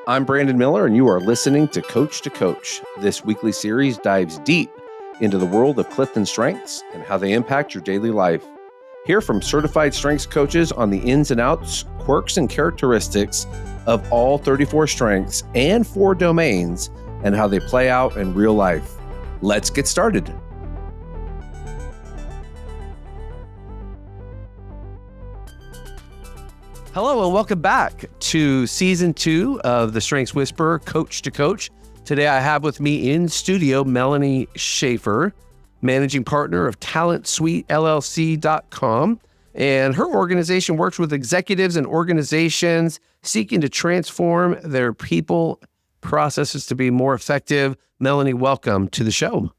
I'm Brandon Miller, and you are listening to Coach. This weekly series dives deep into the world of Clifton strengths and how they impact your daily life. Hear from certified strengths coaches on the ins and outs, quirks, and characteristics of all 34 strengths and 4 domains and how they play out in real life. Let's get started. Hello and welcome back to Season 2 of the Strengths Whisperer, Coach to Coach. Today I have with me in studio Melanie Shaffer, managing partner of Talent Suite LLC.com. And her organization works with executives and organizations seeking to transform their people processes to be more effective. Melanie, welcome to the show.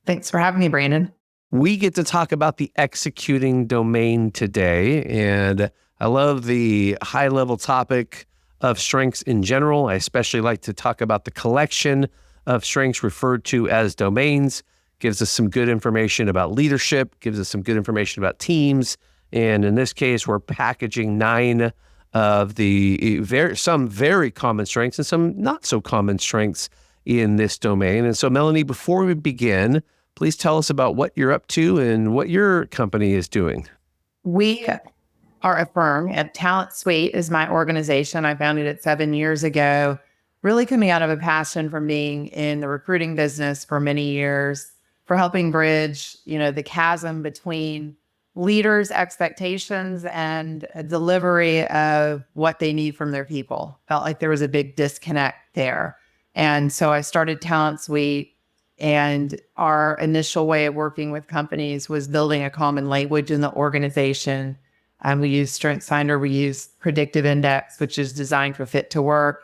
Thanks for having me, Brandon. We get to talk about the executing domain today, and I love the high-level topic of strengths in general. I especially like to talk about the collection of strengths referred to as domains. Gives us some good information about leadership, gives us some good information about teams, and in this case, we're packaging 9 of the some very common strengths and some not so common strengths in this domain. And so, Melanie, before we begin, please tell us about what you're up to and what your company is doing. We are a firm, and Talent Suite is my organization. I founded it 7 years ago, really coming out of a passion from being in the recruiting business for many years, for helping bridge, the chasm between leaders' expectations and a delivery of what they need from their people. Felt like there was a big disconnect there. And so I started Talent Suite, and our initial way of working with companies was building a common language in the organization. We use StrengthsFinder, we use Predictive Index, which is designed for fit to work.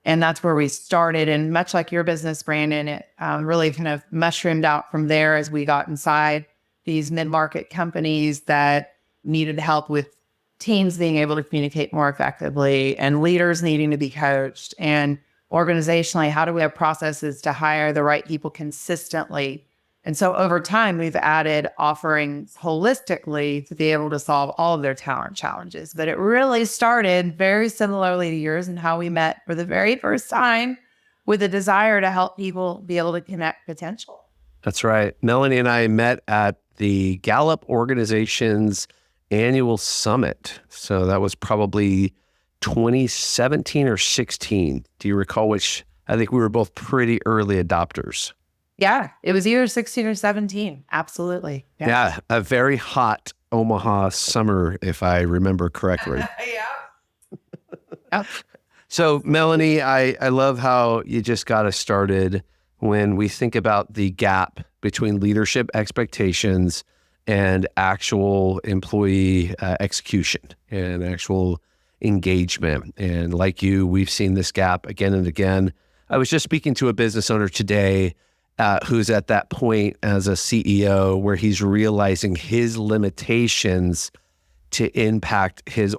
And that's where we started. And much like your business, Brandon, it really kind of mushroomed out from there as we got inside these mid-market companies that needed help with teams being able to communicate more effectively and leaders needing to be coached. And organizationally, how do we have processes to hire the right people consistently? And so over time, we've added offerings holistically to be able to solve all of their talent challenges. But it really started very similarly to yours in how we met for the very first time with a desire to help people be able to connect potential. That's right. Melanie and I met at the Gallup organization's annual summit. So that was probably 2017 or 16. Do you recall which? I think we were both pretty early adopters. Yeah, it was either 16 or 17. Absolutely. Yeah, a very hot Omaha summer, if I remember correctly. Yep. So, Melanie, I love how you just got us started when we think about the gap between leadership expectations and actual employee execution and actual engagement. And like you, we've seen this gap again and again. I was just speaking to a business owner today who's at that point as a CEO where he's realizing his limitations to impact his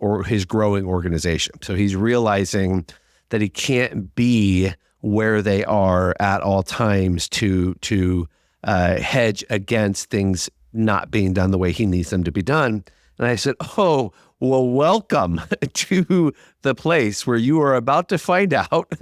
growing organization. So he's realizing that he can't be where they are at all times to hedge against things not being done the way he needs them to be done. And I said, oh, well, welcome to the place where you are about to find out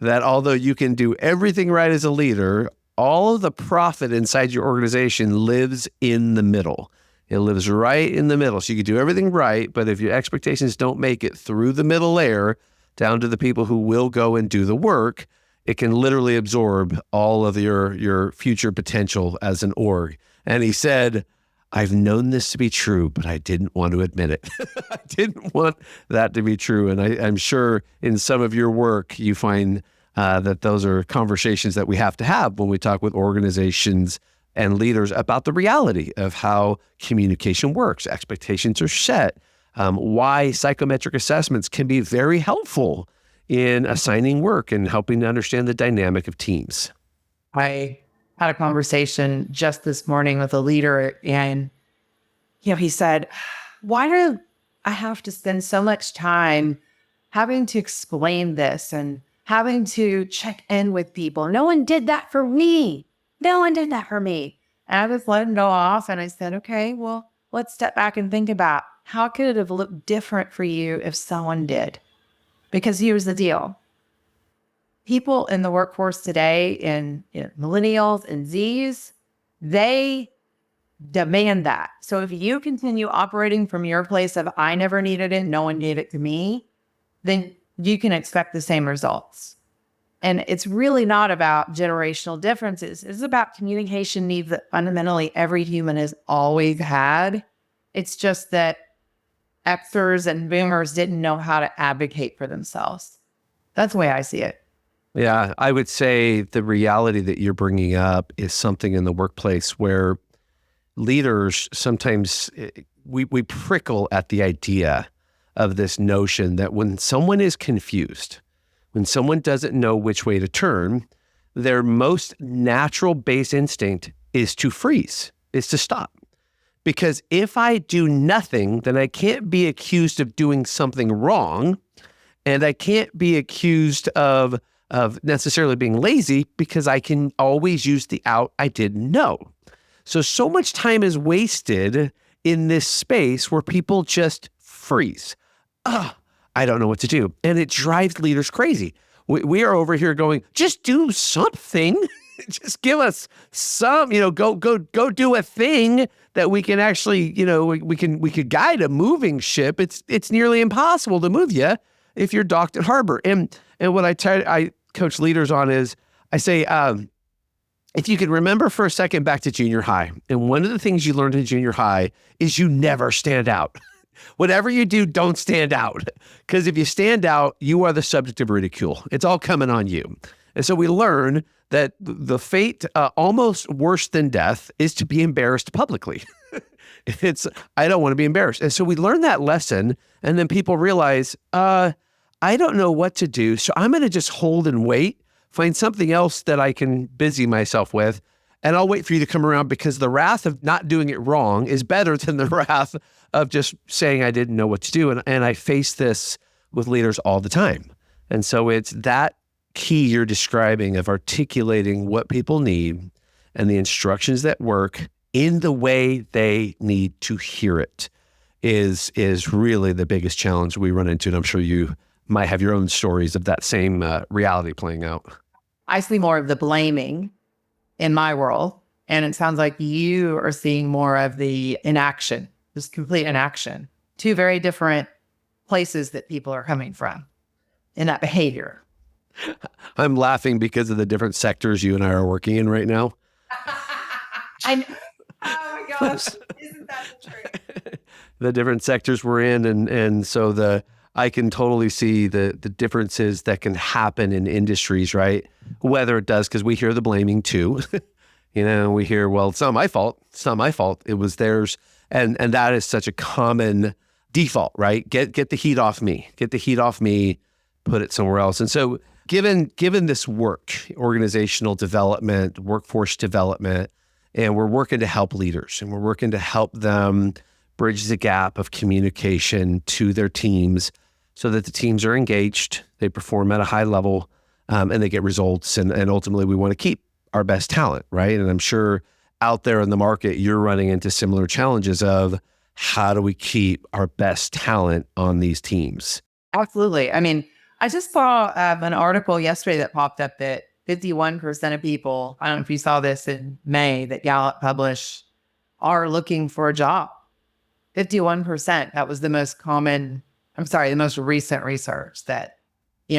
that although you can do everything right as a leader, all of the profit inside your organization lives in the middle. It lives right in the middle. So you can do everything right, but if your expectations don't make it through the middle layer down to the people who will go and do the work, it can literally absorb all of your future potential as an org. And he said, I've known this to be true, but I didn't want to admit it. I didn't want that to be true. And I'm sure in some of your work, you find that those are conversations that we have to have when we talk with organizations and leaders about the reality of how communication works. Expectations are set. Why psychometric assessments can be very helpful in assigning work and helping to understand the dynamic of teams. I had a conversation just this morning with a leader, and he said, why do I have to spend so much time having to explain this and having to check in with people? No one did that for me. No one did that for me. And I just let him go off, and I said, okay, well, let's step back and think about how could it have looked different for you if someone did? Because here's the deal. people in the workforce today, in millennials and Zs, they demand that. So if you continue operating from your place of I never needed it, no one gave it to me, then you can expect the same results. And it's really not about generational differences. It's about communication needs that fundamentally every human has always had. It's just that Xers and boomers didn't know how to advocate for themselves. That's the way I see it. Yeah, I would say the reality that you're bringing up is something in the workplace where leaders sometimes we prickle at the idea of this notion that when someone is confused, when someone doesn't know which way to turn, their most natural base instinct is to freeze, is to stop. Because if I do nothing, then I can't be accused of doing something wrong, and I can't be accused of necessarily being lazy because I can always use the out I didn't know. So much time is wasted in this space where people just freeze. I don't know what to do. And it drives leaders crazy. We are over here going, just do something. Just give us some, go do a thing that we can actually, we could guide a moving ship. It's nearly impossible to move you if you're docked at harbor. And what I coach leaders on is I say, if you can remember for a second back to junior high, and one of the things you learned in junior high is you never stand out. Whatever you do, don't stand out. Because if you stand out, you are the subject of ridicule. It's all coming on you. And so we learn that the fate, almost worse than death, is to be embarrassed publicly. I don't want to be embarrassed. And so we learn that lesson, and then people realize, I don't know what to do, so I'm going to just hold and wait, find something else that I can busy myself with, and I'll wait for you to come around, because the wrath of not doing it wrong is better than the wrath of just saying I didn't know what to do. And I face this with leaders all the time. And so it's that key you're describing of articulating what people need and the instructions that work in the way they need to hear it is really the biggest challenge we run into. And I'm sure you might have your own stories of that same reality playing out. I see more of the blaming in my world, and it sounds like you are seeing more of the inaction, just complete inaction. Two very different places that people are coming from in that behavior. I'm laughing because of the different sectors you and I are working in right now. Oh my gosh, isn't that the truth? The different sectors we're in, and so I can totally see the differences that can happen in industries, right? Whether it does, because we hear the blaming too. We hear, well, it's not my fault. It's not my fault. It was theirs. And that is such a common default, right? Get the heat off me. Get the heat off me, put it somewhere else. And so given this work, organizational development, workforce development, and we're working to help leaders, and we're working to help them bridge the gap of communication to their teams so that the teams are engaged, they perform at a high level, and they get results. And ultimately, we want to keep our best talent, right? And I'm sure out there in the market, you're running into similar challenges of how do we keep our best talent on these teams? Absolutely. I mean, I just saw an article yesterday that popped up that 51% of people, I don't know if you saw this in May, that Gallup published, are looking for a job. 51%. That was the most recent research that,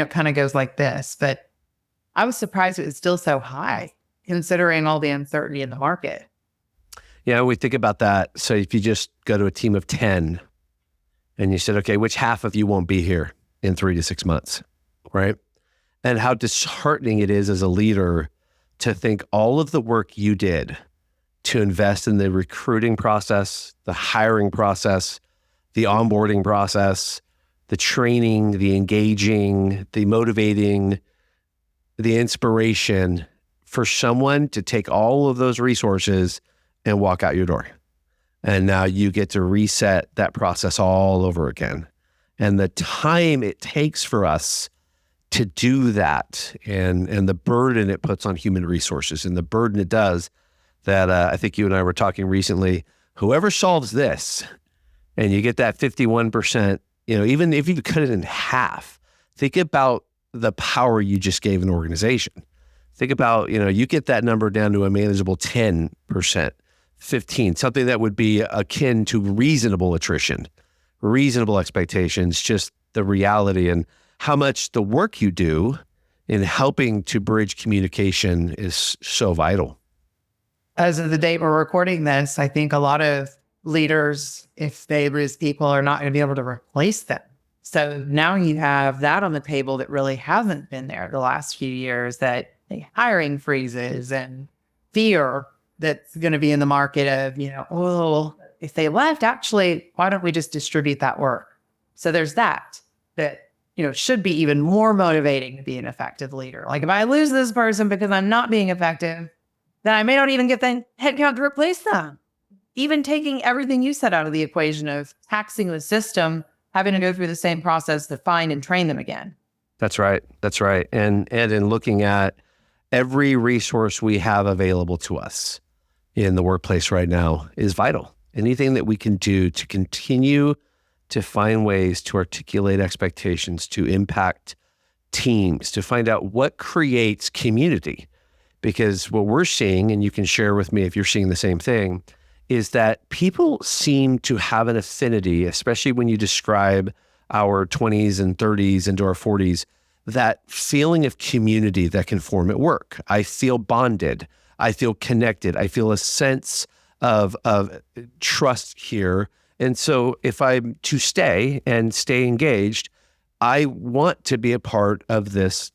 kind of goes like this. But I was surprised it was still so high, considering all the uncertainty in the market. Yeah, we think about that. So if you just go to a team of 10 and you said, okay, which half of you won't be here in 3 to 6 months, right? And how disheartening it is as a leader to think all of the work you did to invest in the recruiting process, the hiring process, the onboarding process, the training, the engaging, the motivating, the inspiration, for someone to take all of those resources and walk out your door. And now you get to reset that process all over again. And the time it takes for us to do that, and the burden it puts on human resources, and the burden it does that I think you and I were talking recently, whoever solves this and you get that 51%, even if you cut it in half, think about the power you just gave an organization. Think about, you get that number down to a manageable 10%, 15, something that would be akin to reasonable attrition, reasonable expectations, just the reality and how much the work you do in helping to bridge communication is so vital. As of the date we're recording this, I think a lot of leaders, if they lose people, are not going to be able to replace them. So now you have that on the table that really hasn't been there the last few years, that hiring freezes and fear that's going to be in the market of, if they left, actually, why don't we just distribute that work? So there's that should be even more motivating to be an effective leader. Like if I lose this person because I'm not being effective, then I may not even get the headcount to replace them. Even taking everything you said out of the equation of taxing the system, having to go through the same process to find and train them again. That's right. And in looking at every resource we have available to us in the workplace right now is vital. Anything that we can do to continue to find ways to articulate expectations, to impact teams, to find out what creates community. Because what we're seeing, and you can share with me if you're seeing the same thing, is that people seem to have an affinity, especially when you describe our 20s and 30s into our 40s, that feeling of community that can form at work. I feel bonded. I feel connected. I feel a sense of trust here. And so if I'm to stay engaged, I want to be a part of this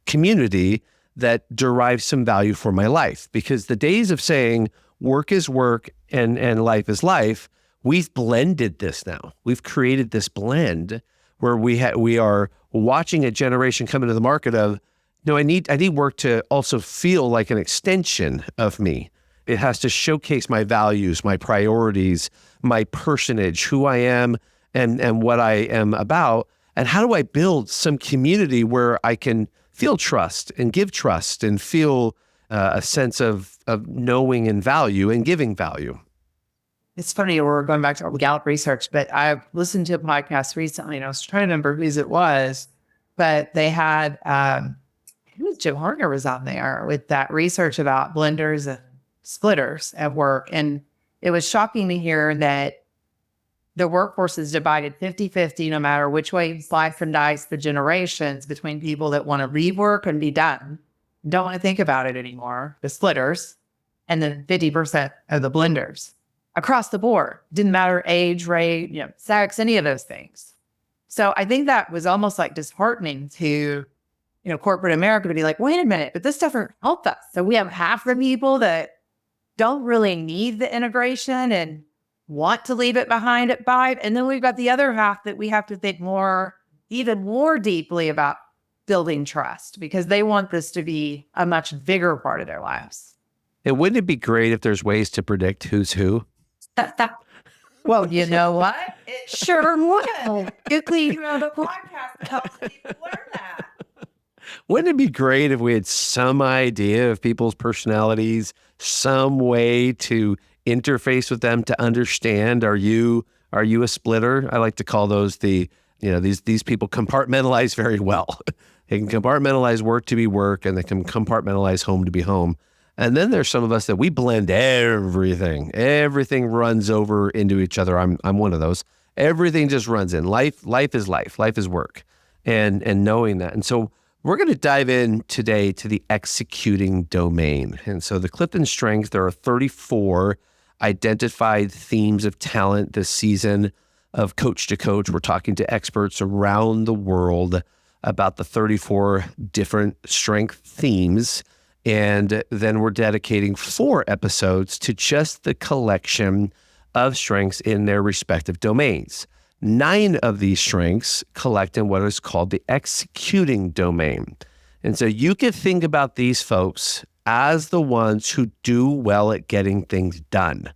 community that derives some value for my life. Because the days of saying work is work and life is life, we've blended this now. We've created this blend where we are watching a generation come into the market of, no, I need work to also feel like an extension of me. It has to showcase my values, my priorities, my personage, who I am and what I am about. And how do I build some community where I can feel trust and give trust and feel a sense of knowing and value and giving value? It's funny, we're going back to Gallup research, but I've listened to a podcast recently, and I was trying to remember whose it was, but they had, Jim Hartner was on there with that research about blenders and splitters at work. And it was shocking to hear that the workforce is divided 50-50, no matter which way you slice and dice the generations, between people that want to leave work and be done, don't want to think about it anymore, the splitters, and then 50% of the blenders. Across the board, didn't matter age, rate, sex, any of those things. So I think that was almost like disheartening to, corporate America to be like, wait a minute, but this doesn't help us. So we have half the people that don't really need the integration and want to leave it behind at 5. And then we've got the other half that we have to think even more deeply about building trust, because they want this to be a much bigger part of their lives. And wouldn't it be great if there's ways to predict who's who? Well, you know what? It sure will. Good thing you have a podcast that helps people learn that. Wouldn't it be great if we had some idea of people's personalities, some way to interface with them to understand, are you a splitter? I like to call those these people compartmentalize very well. They can compartmentalize work to be work, and they can compartmentalize home to be home. And then there's some of us that we blend everything. Everything runs over into each other. I'm one of those. Everything just runs in. Life is life. Life is work. And knowing that. And so we're going to dive in today to the executing domain. And so the Clifton Strengths, there are 34 identified themes of talent this season of Coach to Coach. We're talking to experts around the world about the 34 different strength themes. And then we're dedicating 4 episodes to just the collection of strengths in their respective domains. 9 of these strengths collect in what is called the executing domain. And so you can think about these folks as the ones who do well at getting things done.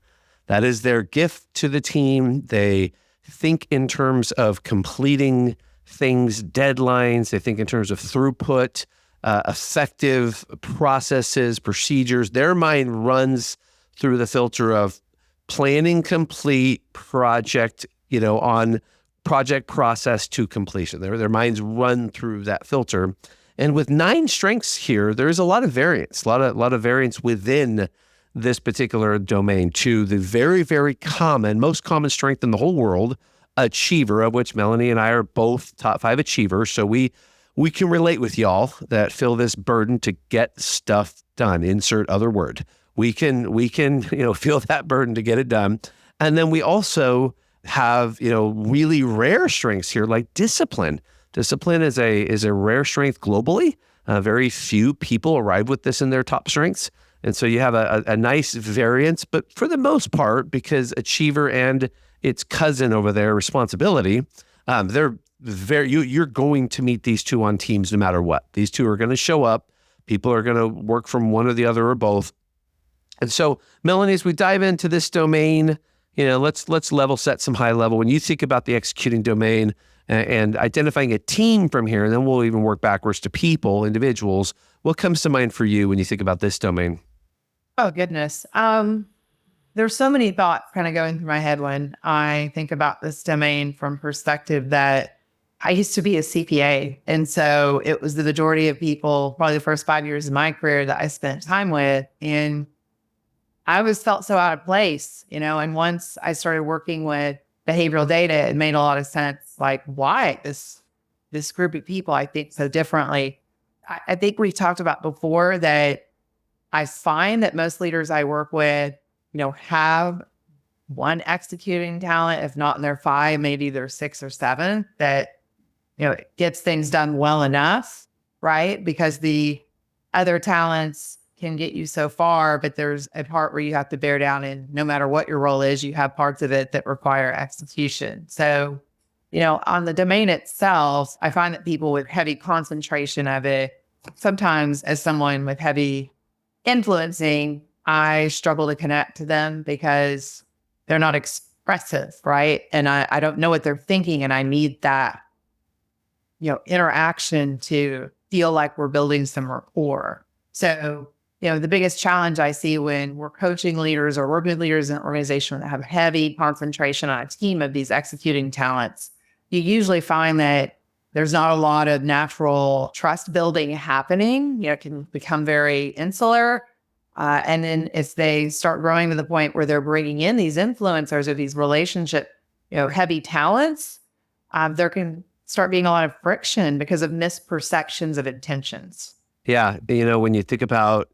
That is their gift to the team. They think in terms of completing things, deadlines. They think in terms of throughput, effective processes, procedures. Their mind runs through the filter of planning complete project, on project process to completion. Their minds run through that filter. And with 9 strengths here, there's a lot of variance, a lot of variance within this particular domain to the very, very most common strength in the whole world, achiever, of which Melanie and I are both top 5 achievers. So we can relate with y'all that feel this burden to get stuff done. Insert other word. We can feel that burden to get it done. And then we also have, really rare strengths here, like discipline. Discipline is a rare strength globally. Very few people arrive with this in their top strengths. And so you have a nice variance, but for the most part, because achiever and its cousin over there, responsibility, you're going to meet these two on teams no matter what. These two are going to show up. People are going to work from one or the other or both. And so, Melanie, as we dive into this domain, let's level set some high level. When you think about the executing domain and identifying a team from here, and then we'll even work backwards to people, individuals, what comes to mind for you when you think about this domain? Oh, goodness. There's so many thoughts kind of going through my head when I think about this domain from perspective that I used to be a CPA. And so it was the majority of people, probably the first 5 years of my career that I spent time with. And I always felt so out of place, and once I started working with behavioral data, it made a lot of sense. Like, why this group of people, I think so differently. I think we've talked about before that I find that most leaders I work with, have one executing talent, if not in their 5, maybe they're 6 or 7, that, gets things done well enough, right? Because the other talents can get you so far, but there's a part where you have to bear down, and no matter what your role is, you have parts of it that require execution. So, on the domain itself, I find that people with heavy concentration of it, sometimes as someone with heavy influencing, I struggle to connect to them because they're not expressive, right? And I don't know what they're thinking, and I need that, interaction to feel like we're building some rapport. So, the biggest challenge I see when we're coaching leaders or working with leaders in an organization that have heavy concentration on a team of these executing talents, you usually find that there's not a lot of natural trust building happening. It can become very insular. And then if they start growing to the point where they're bringing in these influencers or these relationship, heavy talents, there can start being a lot of friction because of misperceptions of intentions. Yeah. When you think about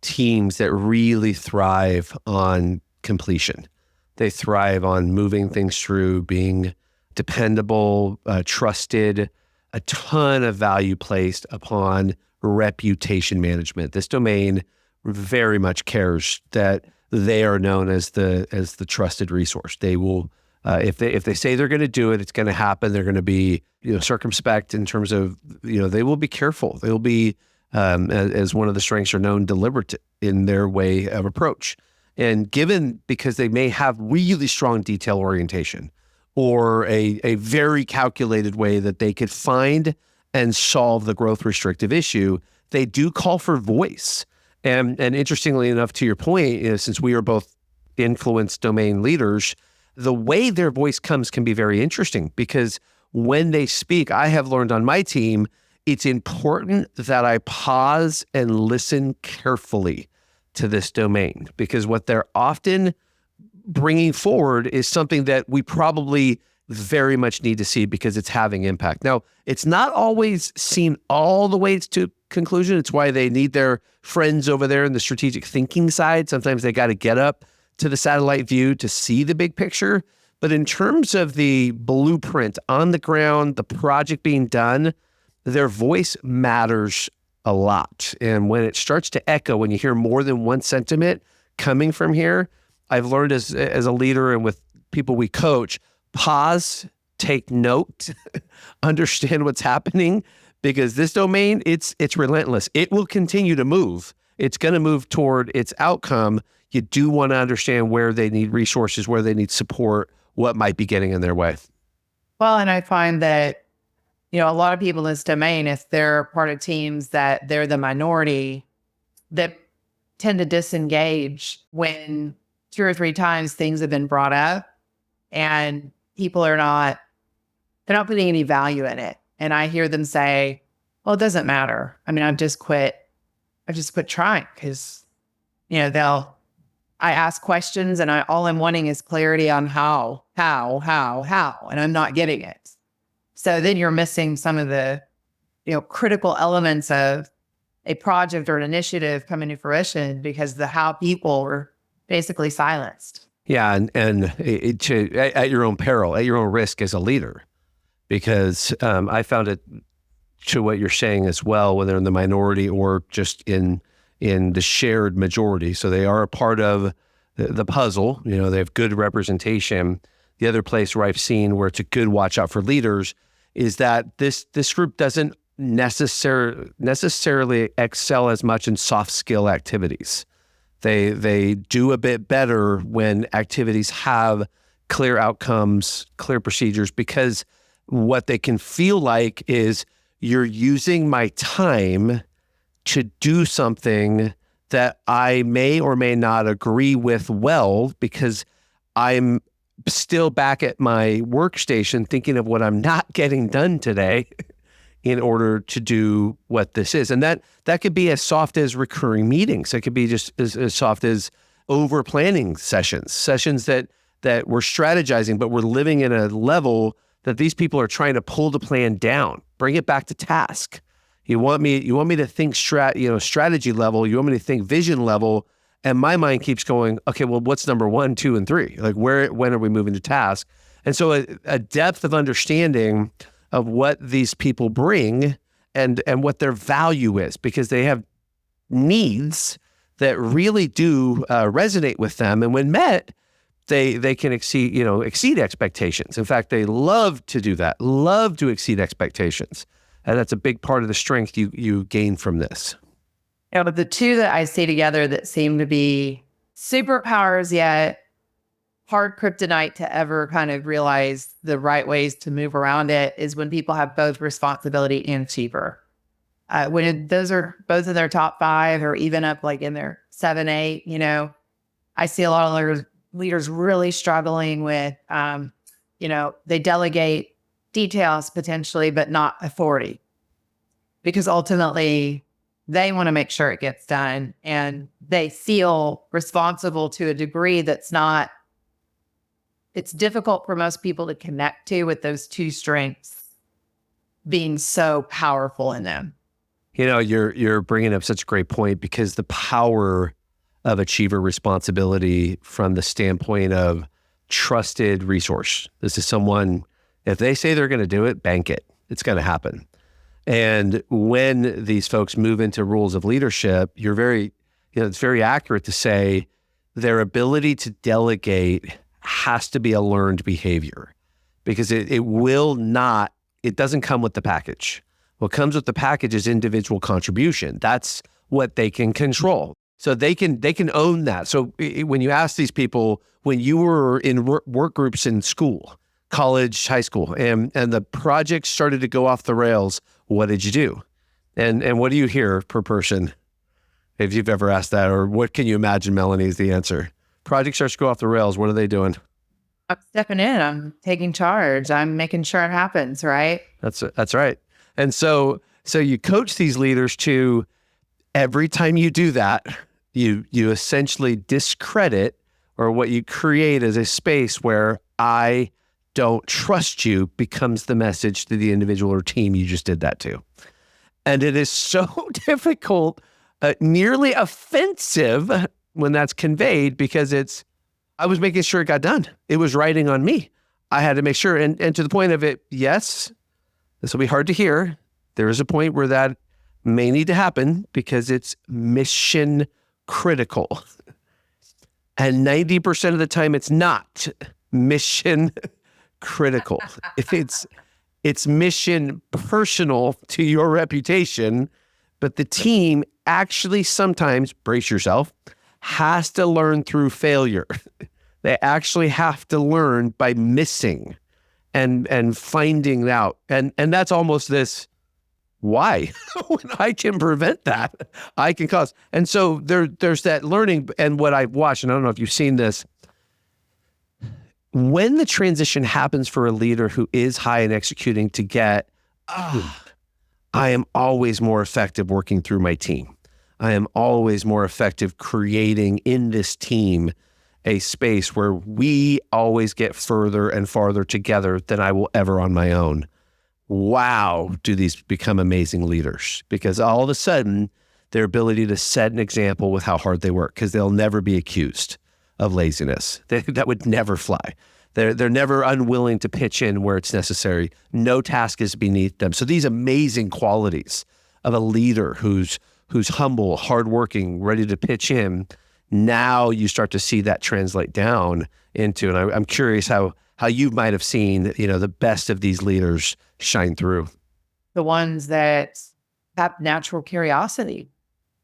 teams that really thrive on completion, they thrive on moving things through, being dependable, trusted, a ton of value placed upon reputation management. This domain very much cares that they are known as the trusted resource. They will, if they say they're going to do it, it's going to happen. They're going to be circumspect in terms of they will be careful. They will be as one of the strengths are known, deliberate in their way of approach. And because they may have really strong detail orientation or a very calculated way that they could find and solve the growth restrictive issue, they do call for voice. And interestingly enough, to your point, since we are both influence domain leaders, the way their voice comes can be very interesting because when they speak, I have learned on my team, it's important that I pause and listen carefully to this domain because what they're often bringing forward is something that we probably very much need to see because it's having impact. Now, it's not always seen all the way to conclusion. It's why they need their friends over there in the strategic thinking side. Sometimes they got to get up to the satellite view to see the big picture. But in terms of the blueprint on the ground, the project being done, their voice matters a lot. And when it starts to echo, when you hear more than one sentiment coming from here, I've learned as a leader and with people we coach, pause, take note, understand what's happening, because this domain, it's relentless. It will continue to move. It's going to move toward its outcome. You do want to understand where they need resources, where they need support, what might be getting in their way. Well, and I find that, a lot of people in this domain, if they're part of teams that they're the minority, that tend to disengage when 2 or 3 times things have been brought up and people are not they're not putting any value in it. And I hear them say, well, it doesn't matter. I mean, I've just quit trying because, I ask questions and all I'm wanting is clarity on how, and I'm not getting it. So then you're missing some of the, critical elements of a project or an initiative coming to fruition because the how people were basically silenced. Yeah, at your own peril, at your own risk as a leader, because I found it to what you're saying as well, whether in the minority or just in the shared majority. So they are a part of the puzzle. They have good representation. The other place where I've seen where it's a good watch out for leaders is that this group doesn't necessarily excel as much in soft skill activities. They do a bit better when activities have clear outcomes, clear procedures, because what they can feel like is you're using my time to do something that I may or may not agree with well, because I'm still back at my workstation thinking of what I'm not getting done today in order to do what this is. And that could be as soft as recurring meetings. It could be just as soft as over planning sessions that we're strategizing, but we're living in a level that these people are trying to pull the plan down, bring it back to task. You want me to think strategy level, you want me to think vision level, and my mind keeps going, okay, well, what's number 1, 2, and 3? Like when are we moving to task? And so a depth of understanding of what these people bring and what their value is, because they have needs that really do resonate with them. And when met, they can exceed expectations. In fact, they love to do that, love to exceed expectations. And that's a big part of the strength you gain from this. The two that I see together that seem to be superpowers yet hard kryptonite to ever kind of realize the right ways to move around it is when people have both responsibility and achiever. When those are both in their top 5 or even up like in their 7, 8, I see a lot of leaders really struggling with, they delegate details potentially, but not authority, because ultimately they want to make sure it gets done and they feel responsible to a degree it's difficult for most people to connect to, with those two strengths being so powerful in them. You're bringing up such a great point, because the power of achiever responsibility from the standpoint of trusted resource. This is someone, if they say they're going to do it, bank it. It's going to happen. And when these folks move into roles of leadership, it's very accurate to say their ability to delegate has to be a learned behavior, because it doesn't come with the package. What comes with the package is individual contribution. That's what they can control. So they can own that. So when you ask these people, when you were in work groups in school, college, high school, and the project started to go off the rails, what did you do? And what do you hear per person? If you've ever asked that, or what can you imagine, Melanie, is the answer? Project starts to go off the rails. What are they doing? I'm stepping in. I'm taking charge. I'm making sure it happens, right? That's right. And so you coach these leaders to, every time you do that, you essentially discredit, or what you create as a space where I don't trust you becomes the message to the individual or team you just did that to. And it is so difficult, nearly offensive when that's conveyed, because I was making sure it got done. It was riding on me. I had to make sure. And to the point of it, yes, this will be hard to hear. There is a point where that may need to happen because it's mission critical. And 90% of the time, it's not mission critical. If it's mission personal to your reputation, but the team actually sometimes, brace yourself, has to learn through failure. They actually have to learn by missing and finding out. And that's almost this, why? When I can prevent that, I can cause. And so there's that learning. And what I've watched, and I don't know if you've seen this, when the transition happens for a leader who is high in executing to get, I am always more effective working through my team. I am always more effective creating in this team a space where we always get further and farther together than I will ever on my own. Wow, do these become amazing leaders? Because all of a sudden, their ability to set an example with how hard they work, because they'll never be accused of laziness. That would never fly. They're never unwilling to pitch in where it's necessary. No task is beneath them. So these amazing qualities of a leader who's humble, hardworking, ready to pitch in, now you start to see that translate down into, and I'm curious how you might have seen, the best of these leaders shine through. The ones that have natural curiosity.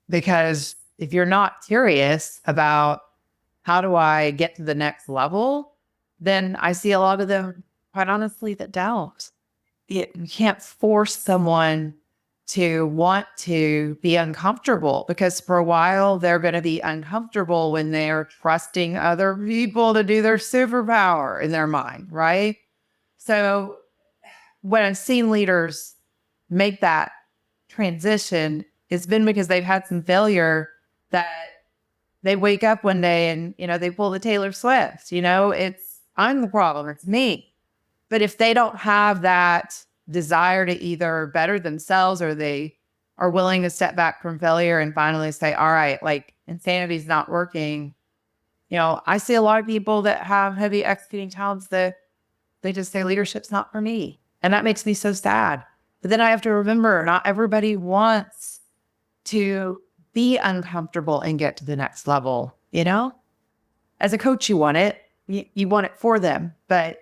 Because if you're not curious about how do I get to the next level, then I see a lot of them, quite honestly, that don't. You can't force someone to want to be uncomfortable, because for a while they're going to be uncomfortable when they're trusting other people to do their superpower in their mind, right? So when I've seen leaders make that transition, it's been because they've had some failure that they wake up one day and, they pull the Taylor Swift, I'm the problem, it's me. But if they don't have that desire to either better themselves, or they are willing to step back from failure and finally say, all right, like, insanity's not working. I see a lot of people that have heavy executing talents that they just say leadership's not for me. And that makes me so sad. But then I have to remember, not everybody wants to be uncomfortable and get to the next level. As a coach, you want it. You want it for them. But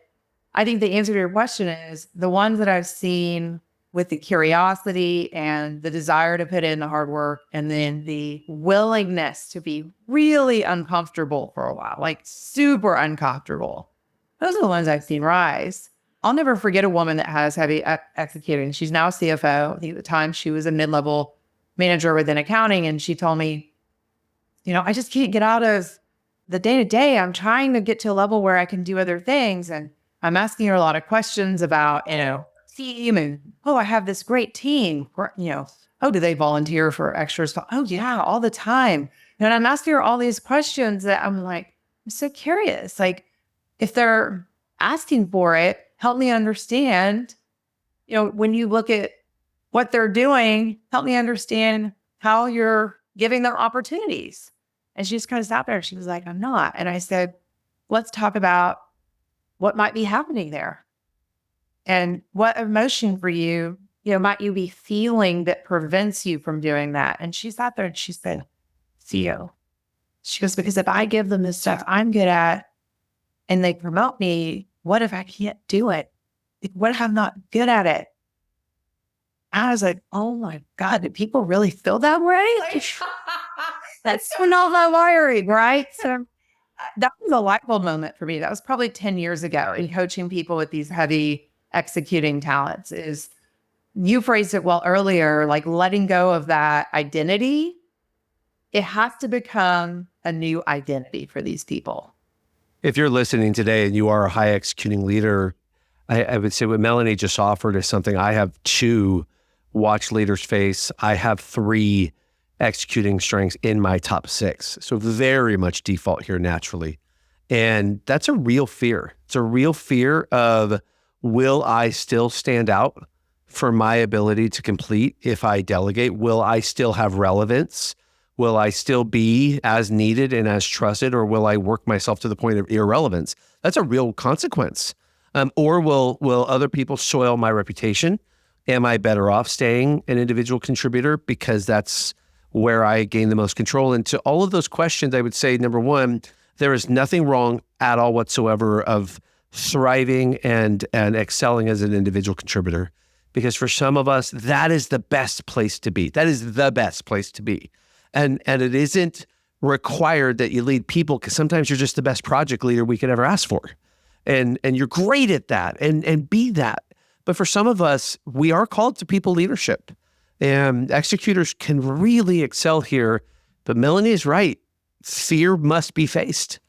I think the answer to your question is the ones that I've seen with the curiosity and the desire to put in the hard work, and then the willingness to be really uncomfortable for a while, like super uncomfortable. Those are the ones I've seen rise. I'll never forget a woman that has heavy executing. She's now a CFO. I think at the time she was a mid-level manager within accounting. And she told me, I just can't get out of the day-to-day. I'm trying to get to a level where I can do other things. And I'm asking her a lot of questions about, team, and, I have this great team. Do they volunteer for extras? Oh yeah, all the time. And I'm asking her all these questions that I'm like, I'm so curious. Like, if they're asking for it, help me understand, when you look at what they're doing, help me understand how you're giving them opportunities. And she just kind of stopped there. She was like, I'm not. And I said, let's talk about what might be happening there. And what emotion for you, might you be feeling that prevents you from doing that? And she sat there and she said, Theo. She goes, because if I give them the stuff I'm good at and they promote me, what if I can't do it? What if I'm not good at it? I was like, oh my God, do people really feel that way? That's not that wiring, right? So that was a light bulb moment for me. That was probably 10 years ago in coaching people with these heavy executing talents. Is you phrased it well earlier, like letting go of that identity. It has to become a new identity for these people. If you're listening today and you are a high executing leader, I would say what Melanie just offered is something I have 2 watch leaders face. I have 3 executing strengths in my top 6. So very much default here naturally. And that's a real fear. It's a real fear of, will I still stand out for my ability to complete if I delegate? Will I still have relevance? Will I still be as needed and as trusted, or will I work myself to the point of irrelevance? That's a real consequence. Or will other people soil my reputation? Am I better off staying an individual contributor because that's where I gain the most control? And to all of those questions, I would say, number one, there is nothing wrong at all whatsoever of thriving and excelling as an individual contributor. Because for some of us, that is the best place to be. That is the best place to be. And it isn't required that you lead people, because sometimes you're just the best project leader we could ever ask for. And you're great at that and be that. But for some of us, we are called to people leadership, and executors can really excel here. But Melanie is right. Fear must be faced,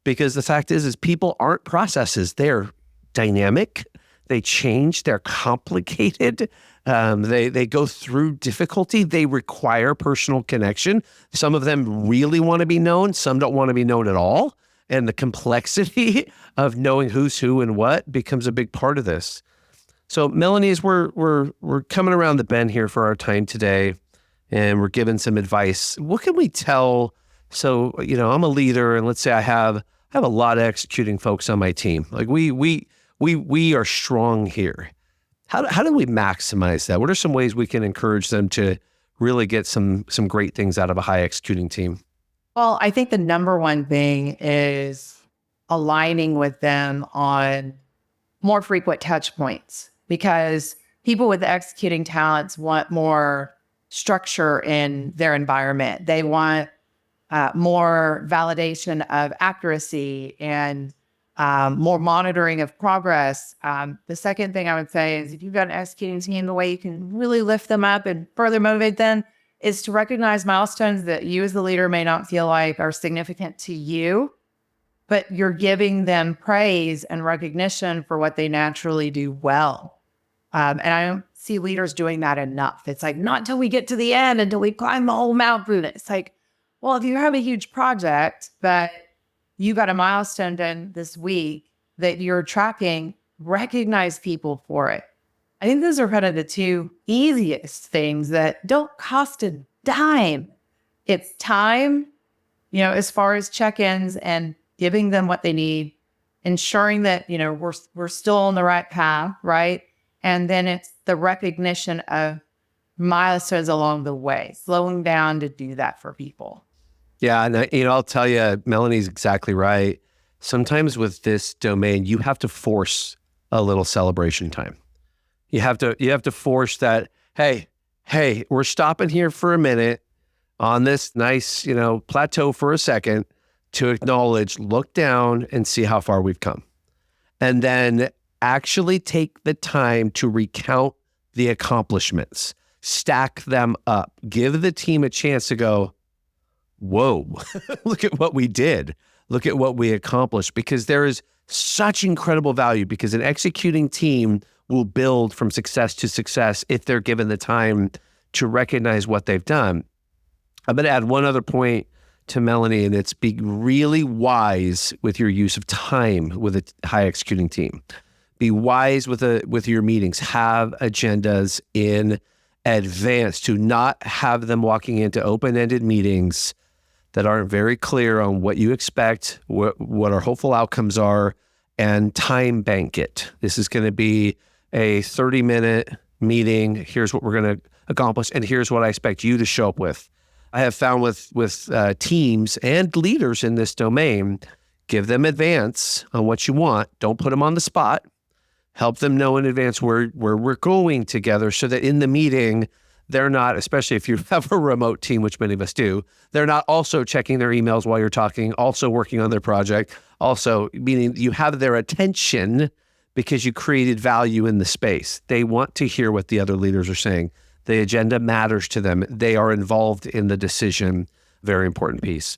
because the fact is people aren't processes. They're dynamic. They change. They're complicated. They go through difficulty. They require personal connection. Some of them really want to be known. Some don't want to be known at all. And the complexity of knowing who's who and what becomes a big part of this. So, Melanie, as we're coming around the bend here for our time today, and we're giving some advice, what can we tell? So, I'm a leader, and let's say I have a lot of executing folks on my team. Like we are strong here. How do we maximize that? What are some ways we can encourage them to really get some great things out of a high executing team? Well, I think the number one thing is aligning with them on more frequent touch points, because people with executing talents want more structure in their environment. They want more validation of accuracy and more monitoring of progress. The second thing I would say is, if you've got an executing team, the way you can really lift them up and further motivate them is to recognize milestones that you as the leader may not feel like are significant to you, but you're giving them praise and recognition for what they naturally do well. And I don't see leaders doing that enough. It's like, not until we get to the end, until we climb the whole mountain. It's like, well, if you have a huge project, but you got a milestone done this week that you're tracking, recognize people for it. I think those are kind of the two easiest things that don't cost a dime. It's time, as far as check-ins and giving them what they need, ensuring that, we're still on the right path, right? And then it's the recognition of milestones along the way, slowing down to do that for people. Yeah, and I'll tell you, Melanie's exactly right. Sometimes with this domain, you have to force a little celebration time. You have to force that, hey, we're stopping here for a minute on this nice, plateau for a second to acknowledge, look down and see how far we've come. And then actually take the time to recount the accomplishments, stack them up, give the team a chance to go, whoa, look at what we did. Look at what we accomplished, because there is such incredible value, because an executing team will build from success to success if they're given the time to recognize what they've done. I'm going to add one other point to Melanie, and it's be really wise with your use of time with a high executing team. Be wise with your meetings. Have agendas in advance to not have them walking into open-ended meetings that aren't very clear on what you expect, what our hopeful outcomes are, and time bank it. This is going to be a 30-minute meeting. Here's what we're going to accomplish, and here's what I expect you to show up with. I have found with teams and leaders in this domain, give them advance on what you want. Don't put them on the spot. Help them know in advance where we're going together, so that in the meeting, they're not, especially if you have a remote team, which many of us do, they're not also checking their emails while you're talking, also working on their project, also meaning you have their attention because you created value in the space. They want to hear what the other leaders are saying. The agenda matters to them. They are involved in the decision. Very important piece.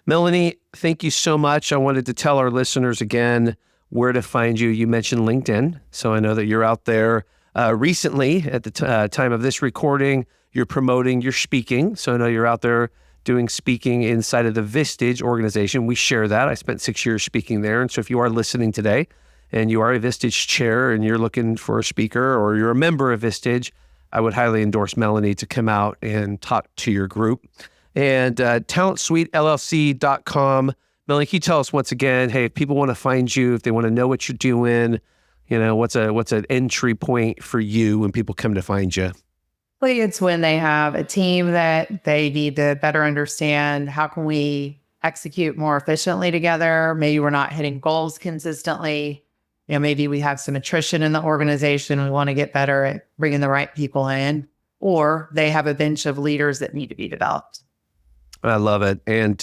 Melanie, thank you so much. I wanted to tell our listeners again where to find you. You mentioned LinkedIn, so I know that you're out there. Recently, at the time of this recording, you're promoting your speaking. So I know you're out there doing speaking inside of the Vistage organization. We share that. I spent 6 years speaking there. And so if you are listening today and you are a Vistage chair and you're looking for a speaker, or you're a member of Vistage, I would highly endorse Melanie to come out and talk to your group. And TalentSuiteLLC.com. Melanie, can you tell us once again, hey, if people want to find you, if they want to know what you're doing, what's an entry point for you when people come to find you? Well, it's when they have a team that they need to better understand, how can we execute more efficiently together? Maybe we're not hitting goals consistently. Maybe we have some attrition in the organization. We want to get better at bringing the right people in, or they have a bench of leaders that need to be developed. I love it. And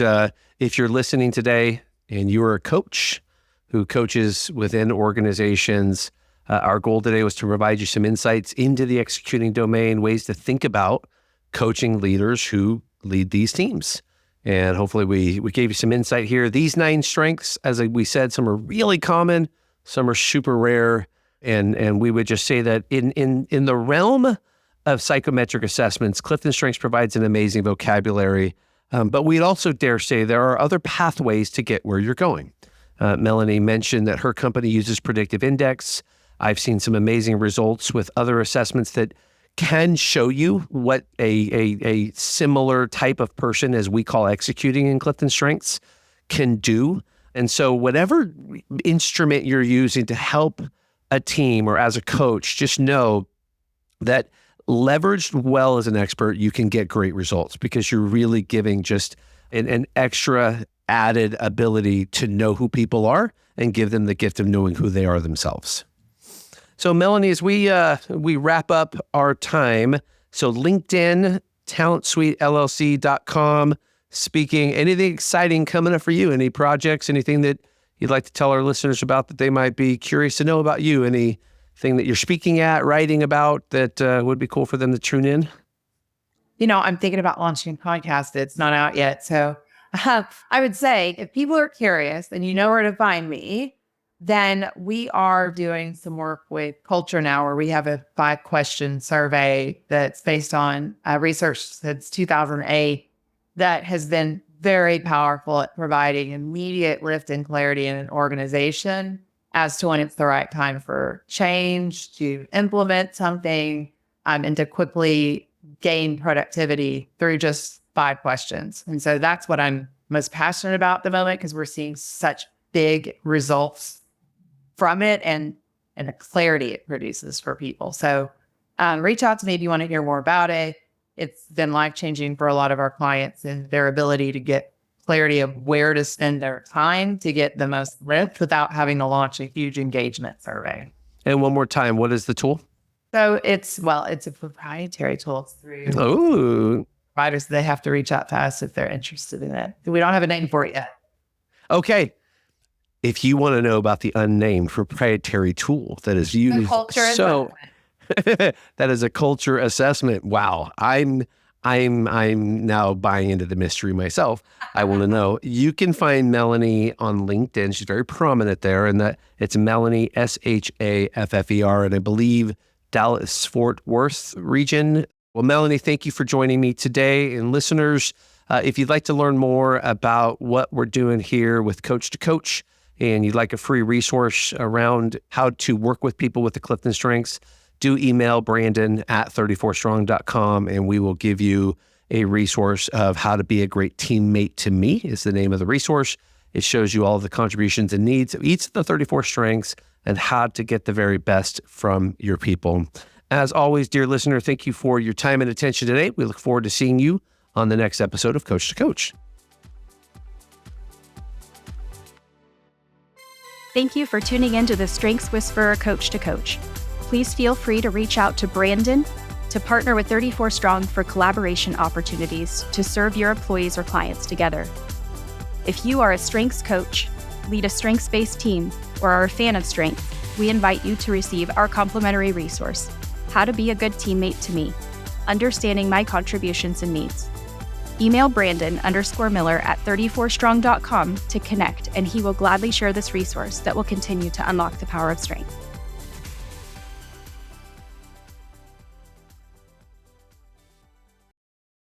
if you're listening today and you are a coach who coaches within organizations, our goal today was to provide you some insights into the executing domain, ways to think about coaching leaders who lead these teams. And hopefully we gave you some insight here. These 9 strengths, as we said, some are really common, some are super rare. And we would just say that in the realm of psychometric assessments, Clifton Strengths provides an amazing vocabulary. But we'd also dare say there are other pathways to get where you're going. Melanie mentioned that her company uses predictive index. I've seen some amazing results with other assessments that can show you what a similar type of person, as we call executing in Clifton Strengths, can do. And so whatever instrument you're using to help a team or as a coach, just know that leveraged well as an expert, you can get great results because you're really giving just an extra added ability to know who people are and give them the gift of knowing who they are themselves. So Melanie, as we wrap up our time, so LinkedIn, TalentSuiteLLC.com, speaking, anything exciting coming up for you? Any projects, anything that you'd like to tell our listeners about that they might be curious to know about you? Anything that you're speaking at, writing about that would be cool for them to tune in? I'm thinking about launching a podcast. It's not out yet. So I would say if people are curious and you know where to find me, then we are doing some work with culture now where we have a 5-question survey that's based on research since 2008 that has been very powerful at providing immediate lift and clarity in an organization as to when it's the right time for change, to implement something, and to quickly gain productivity through just 5 questions. And so that's what I'm most passionate about at the moment because we're seeing such big results from it and the clarity it produces for people. So reach out to me if you want to hear more about it. It's been life-changing for a lot of our clients and their ability to get clarity of where to spend their time to get the most lift without having to launch a huge engagement survey. And one more time, what is the tool? So it's a proprietary tool through providers. They have to reach out to us if they're interested in it. We don't have a name for it yet. Okay. If you want to know about the unnamed proprietary tool that is used, that is a culture assessment. Wow, I'm now buying into the mystery myself. I want to know. You can find Melanie on LinkedIn. She's very prominent there, and that it's Melanie Shaffer, and I believe Dallas-Fort Worth region. Well, Melanie, thank you for joining me today, and listeners, if you'd like to learn more about what we're doing here with Coach to Coach, and you'd like a free resource around how to work with people with the Clifton Strengths, do email Brandon at 34strong.com, and we will give you a resource of how to be a great teammate to me is the name of the resource. It shows you all of the contributions and needs of each of the 34 strengths and how to get the very best from your people. As always, dear listener, thank you for your time and attention today. We look forward to seeing you on the next episode of Coach to Coach. Thank you for tuning in to the Strengths Whisperer Coach to Coach. Please feel free to reach out to Brandon to partner with 34 Strong for collaboration opportunities to serve your employees or clients together. If you are a strengths coach, lead a strengths-based team, or are a fan of strength, we invite you to receive our complimentary resource, How to Be a Good Teammate to Me, Understanding My Contributions and Needs. Email Brandon_Miller at 34strong.com to connect, and he will gladly share this resource that will continue to unlock the power of strength.